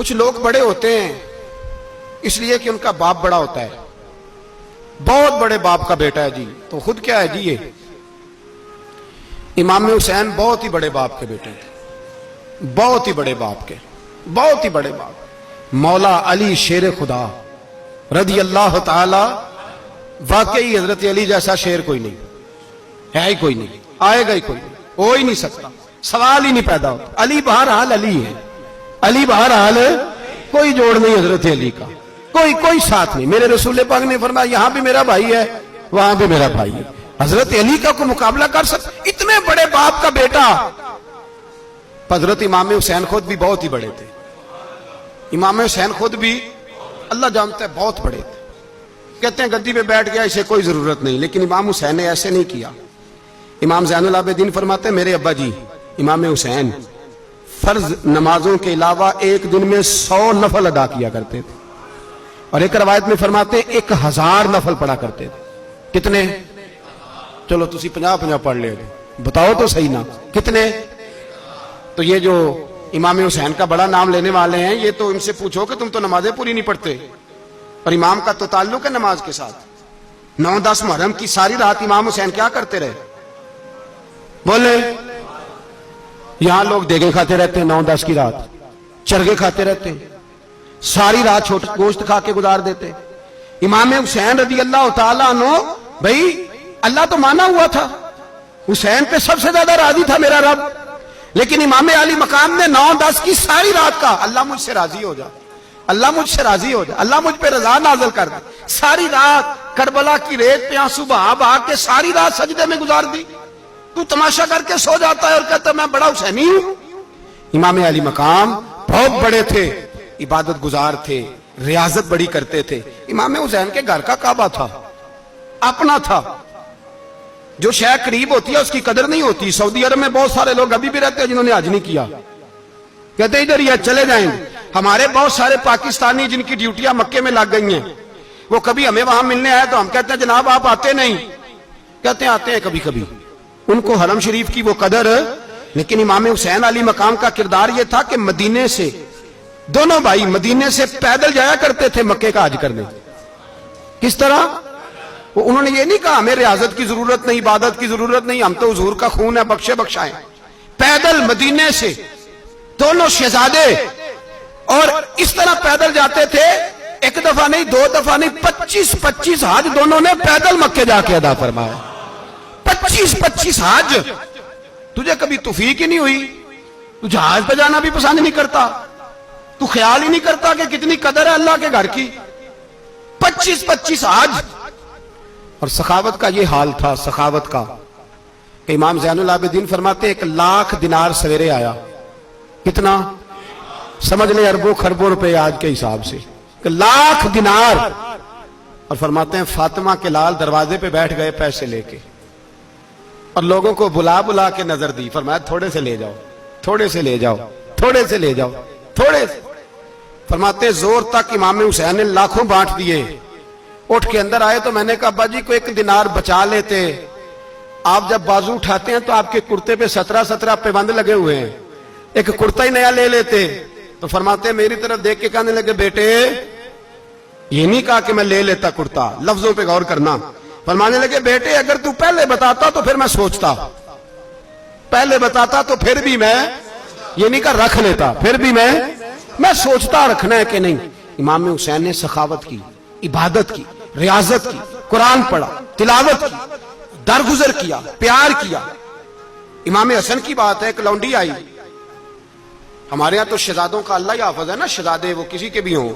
کچھ لوگ بڑے ہوتے ہیں اس لیے کہ ان کا باپ بڑا ہوتا ہے، بہت بڑے باپ کا بیٹا ہے جی، تو خود کیا ہے جی یہ امام حسین بہت ہی بڑے باپ کے بیٹے تھے، بہت ہی بڑے باپ کے، بہت ہی بڑے باپ، مولا علی شیر خدا رضی اللہ تعالی، واقعی حضرت علی جیسا شیر کوئی نہیں ہے، ہی کوئی نہیں، آئے گا ہی کوئی نہیں، ہو ہی نہیں سکتا، سوال ہی نہیں پیدا ہوتا۔ علی بہرحال علی ہے، علی بہرحال کوئی جوڑ نہیں حضرت علی کا، کوئی ساتھ نہیں۔ میرے رسول پاک نے فرمایا یہاں بھی میرا بھائی ہے وہاں بھی میرا بھائی ہے، حضرت علی کا کوئی مقابلہ کر سکتا؟ اتنے بڑے باپ کا بیٹا۔ حضرت امام حسین خود بھی بہت ہی بڑے تھے، امام حسین خود بھی اللہ جانتا ہے بہت بڑے تھے۔ کہتے ہیں گدی پہ بیٹھ گیا اسے کوئی ضرورت نہیں، لیکن امام حسین نے ایسے نہیں کیا۔ امام زین العابدین فرماتے ہیں میرے ابا جی امام حسین فرض نمازوں کے علاوہ ایک دن میں 100 نفل ادا کیا کرتے تھے، اور ایک روایت میں فرماتے ہیں 1000 نفل پڑھا کرتے تھے۔ کتنے؟ چلو تسی 50 پڑھ لے، بتاؤ تو صحیح نا کتنے؟ تو یہ جو امام حسین کا بڑا نام لینے والے ہیں یہ تو ان سے پوچھو کہ تم تو نمازیں پوری نہیں پڑھتے، اور امام کا تو تعلق ہے نماز کے ساتھ۔ 9-10 محرم کی ساری رات امام حسین کیا کرتے رہے؟ بولے یہاں لوگ دیگیں کھاتے رہتے ہیں، 9-10 کی رات چرگے کھاتے رہتے ہیں، ساری رات چھوٹا گوشت کھا کے گزار دیتے۔ امام حسین رضی اللہ تعالیٰ عنہ، بھائی اللہ تو مانا ہوا تھا، حسین پہ سب سے زیادہ راضی تھا میرا رب، لیکن امام علی مقام نے 9-10 کی ساری رات کا اللہ مجھ سے راضی ہو جا، اللہ مجھ سے راضی ہو جا، اللہ مجھ پہ رضا نازل کر دے۔ ساری رات کربلا کی ریت پہ آنسو بہا بہا کے ساری رات سجدے میں گزار دی، تو تماشا کر کے سو جاتا ہے اور کہتا ہے میں بڑا حسینی ہوں۔ امام علی مقام بہت بڑے تھے، عبادت گزار تھے، ریاضت بڑی کرتے تھے۔ امام حسین کے گھر کا کعبہ تھا، اپنا تھا، جو شے قریب ہوتی ہے اس کی قدر نہیں ہوتی۔ سعودی عرب میں بہت سارے لوگ ابھی بھی رہتے ہیں جنہوں نے حج نہیں کیا، کہتے ہیں ادھر ہی چلے جائیں۔ ہمارے بہت سارے پاکستانی جن کی ڈیوٹیاں مکے میں لگ گئی ہیں، وہ کبھی ہمیں وہاں ملنے آئے تو ہم کہتے ہیں جناب آپ آتے نہیں، کہتے ہیں آتے ہیں کبھی کبھی، ان کو حرم شریف کی وہ قدر۔ لیکن امام حسین علی مقام کا کردار یہ تھا کہ مدینے سے دونوں بھائی مدینے سے پیدل جایا کرتے تھے مکے کا حج کرنے۔ کس طرح؟ انہوں نے یہ نہیں کہا ہمیں ریاضت کی ضرورت نہیں، عبادت کی ضرورت نہیں، ہم تو حضور کا خون ہے بخشے بخشائیں۔ پیدل مدینے سے دونوں شہزادے اور اس طرح پیدل جاتے تھے، ایک دفعہ نہیں 2 دفعہ نہیں، 25 حج دونوں نے پیدل مکے جا کے ادا فرمایا۔ 25 حج۔ تجھے کبھی توفیق ہی نہیں ہوئی؟ تو جہاز پہ جانا بھی پسند نہیں کرتا، تو خیال ہی نہیں کرتا کہ کتنی قدر ہے اللہ کے گھر کی؟ 25 حج۔ اور سخاوت کا یہ حال تھا، سخاوت کا، کہ امام زین العابدین فرماتے 1,00,000 دینار سویرے آیا۔ کتنا؟ سمجھ لیں اربوں خربوں روپے آج کے حساب سے، 1,00,000 دینار۔ اور فرماتے ہیں فاطمہ کے لال دروازے پہ بیٹھ گئے پیسے لے کے، اور لوگوں کو بلا کے نظر دی، فرمایا تھوڑے سے لے جاؤ، تھوڑے سے لے جاؤ، تھوڑے سے لے جاؤ، تھوڑے سے۔ فرماتے زور تک امام حسین نے لاکھوں بانٹ دیے۔ اٹھ کے اندر آئے تو میں نے کہا ابا جی کو 1 دینار بچا لیتے، آپ جب بازو اٹھاتے ہیں تو آپ کے کرتے پہ 17 پیبند لگے ہوئے ہیں، ایک کرتا ہی نیا لے لیتے۔ تو فرماتے میری طرف دیکھ کے کہنے لگے بیٹے یہ نہیں کہا کہ میں لے لیتا کرتا، لفظوں پہ غور کرنا۔ فرمانے لگے بیٹے اگر تو پہلے بتاتا تو پھر میں سوچتا، پہلے بتاتا تو پھر بھی میں یہ نہیں کہا رکھ لیتا، پھر بھی میں سوچتا رکھنا ہے کہ نہیں۔ امام حسین نے سخاوت کی، عبادت کی، ریاضت کی، قرآن پڑھا، تلاوت کی، درگزر کیا، پیار کیا۔ امام حسن کی بات ہے، ایک لونڈی آئی، ہمارے ہاں تو شہزادوں کا اللہ ہی حافظ ہے نا، شہزادے وہ کسی کے بھی ہوں،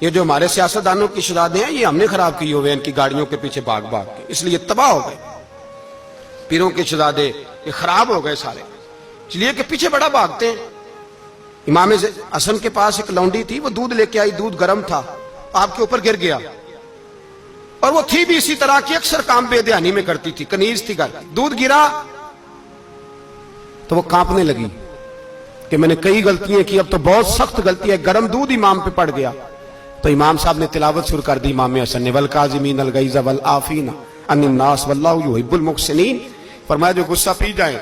یہ جو ہمارے سیاستدانوں کی شہزادے ہیں یہ ہم نے خراب کیے ہوئے ان کی گاڑیوں کے پیچھے بھاگ بھاگ کے، اس لیے تباہ ہو گئے۔ پیروں کے شہزادے یہ خراب ہو گئے سارے، اس لیے کہ پیچھے بڑا بھاگتے ہیں۔ امام حسن کے پاس ایک لونڈی تھی، وہ دودھ لے کے آئی، دودھ گرم تھا، آپ کے اوپر گر گیا، اور وہ تھی بھی اسی طرح کی، اکثر کام بے دھیانی میں کرتی تھی، کنیز تھی گھر، دودھ گرا تو وہ کانپنے لگی کہ میں نے کئی غلطیاں کی، اب تو بہت سخت غلطی ہے، گرم دودھ امام پہ پڑ گیا۔ تو امام صاحب نے تلاوت شروع کر دی، امام حسن نے والکاظمین الغیظ والعافین عن الناس واللہ یحب المحسنین۔ فرمایا جو غصہ پی جائیں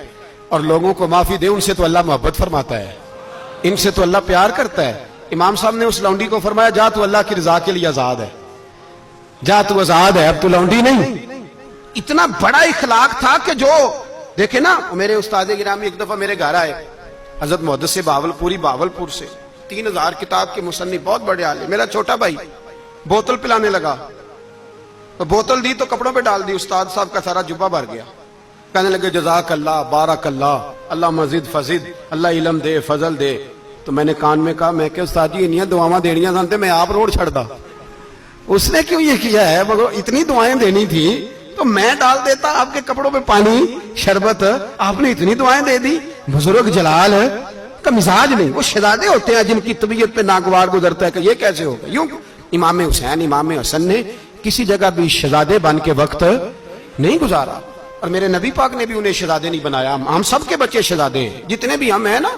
اور لوگوں کو معافی دے، ان سے تو اللہ محبت فرماتا ہے، ان سے تو اللہ پیار کرتا ہے، امام صاحب نے اس لونڈی کو فرمایا جا تو اللہ کی رضا کے لیے آزاد ہے، جا تو آزاد ہے، اب تو لونڈی نہیں۔ اتنا بڑا اخلاق تھا کہ جو دیکھے نا، میرے استاد گرامی ایک دفعہ میرے گھر آئے، حضرت محدث سے باولپور سے 3000 کتاب کے مصنف، بہت بڑے عالم، میرا چھوٹا بھائی بوتل پلانے لگا، تو بوتل دی تو کپڑوں پہ ڈال دی، استاد صاحب کا سارا جبہ بھر گیا، کہنے لگے جزاک اللہ، بارک اللہ، اللہ مزید فزید، اللہ علم دے، فضل دے۔ تو میں نے کان میں کہا، میں کہ استاد جی انیاں دعاواں دینیاں سنتے میں آپ روڑ چھڑ دا، اس نے کیوں یہ کیا ہے؟ مگر اتنی دعائیں دینی تھی تو میں ڈال دیتا آپ کے کپڑوں پہ پانی شربت، آپ نے اتنی دعائیں دے دی۔ بزرگ جلال کا مزاج نہیں، وہ شہزادے ہوتے ہیں جن کی طبیعت پہ ناگوار گزرتا ہے کہ یہ کیسے ہوگا۔ یوں امام حسین امام حسن نے کسی جگہ بھی شہزادے بن کے وقت نہیں گزارا، اور میرے نبی پاک نے بھی انہیں شہزادے نہیں بنایا۔ ہم سب کے بچے شہزادے ہیں، جتنے بھی ہم ہیں نا۔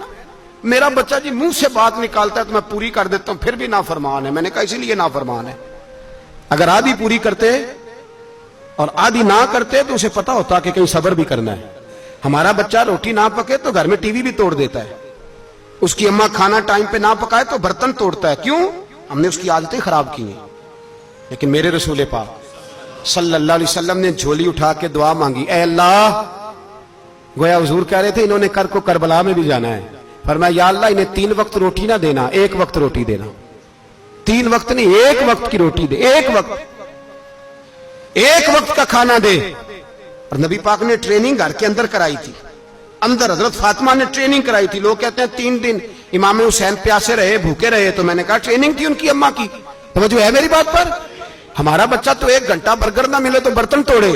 میرا بچہ جی منہ سے بات نکالتا ہے تو میں پوری کر دیتا ہوں، پھر بھی نافرمان ہے۔ میں نے کہا اسی لیے نافرمان ہے، اگر آدھی پوری کرتے اور آدھی نہ کرتے تو اسے پتا ہوتا کہ کہیں صبر بھی کرنا ہے۔ ہمارا بچہ روٹی نہ پکے تو گھر میں ٹی وی بھی توڑ دیتا ہے، اس کی اماں کھانا ٹائم پہ نہ پکائے تو برتن توڑتا ہے۔ کیوں؟ ہم نے اس کی عادتیں خراب کی ہیں۔ لیکن میرے رسول پاک صلی اللہ علیہ وسلم نے جھولی اٹھا کے دعا مانگی، اے اللہ، گویا حضور کہہ رہے تھے انہوں نے کر کو کربلا میں بھی جانا ہے، فرمایا یا اللہ انہیں 3 وقت روٹی نہ دینا، 1 وقت روٹی دینا۔ 3 وقت نہیں، 1 وقت کی روٹی دے، 1 وقت کا کھانا دے۔ اور نبی پاک نے ٹریننگ گھر کے اندر کرائی تھی، اندر حضرت فاطمہ نے ٹریننگ کرائی تھی۔ لوگ کہتے ہیں 3 دن امام حسین پیاسے رہے، بھوکے رہے، تو میں نے کہا ٹریننگ تھی ان کی اماں کی۔ توجہ ہے میری بات پر؟ ہمارا بچہ تو 1 گھنٹہ برگر نہ ملے تو برتن توڑے،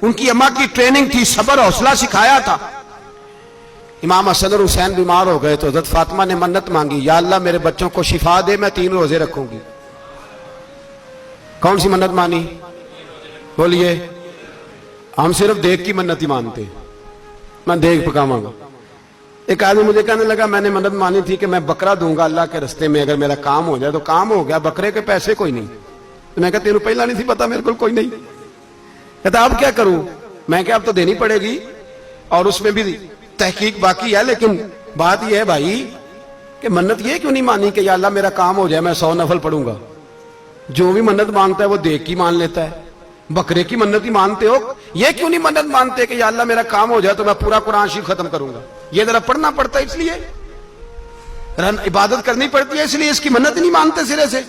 ان کی اماں کی ٹریننگ تھی، صبر حوصلہ سکھایا تھا۔ امام حسن اور حسین بیمار ہو گئے تو حضرت فاطمہ نے منت مانگی، یا اللہ میرے بچوں کو شفا دے، میں 3 روزے رکھوں گی۔ کون سی منت مانی؟ بولیے۔ ہم صرف دیکھ کی منت ہی مانتے، میں دیکھ پکاواں گا۔ ایک آدمی مجھے کہنے لگا میں نے منت مانی تھی کہ میں بکرا دوں گا اللہ کے رستے میں، اگر میرا کام ہو جائے تو کام ہو گیا، بکرے کے پیسے کوئی نہیں۔ تو میں کہا تیرے پہلا نہیں تھی پتا، میرے کو کوئی نہیں۔ کہتا اب کیا کروں؟ میں کہ اب تو دینی پڑے گی، اور اس میں بھی تحقیق باقی ہے۔ لیکن بات یہ ہے بھائی کہ منت یہ کیوں نہیں مانی کہ یا اللہ میرا کام ہو جائے میں 100 نفل پڑھوں گا؟ جو بھی منت مانگتا ہے وہ دیکھ کی مان لیتا ہے، بکرے کی منت ہی مانتے ہو، یہ کیوں نہیں منت مانتے کہ یا اللہ میرا کام ہو جائے تو میں پورا قرآن شریف ختم کروں گا؟ یہ ذرا پڑھنا پڑتا ہے، اس لیے عبادت کرنی پڑتی ہے، اس لیے اس کی منت نہیں مانتے سرے سے۔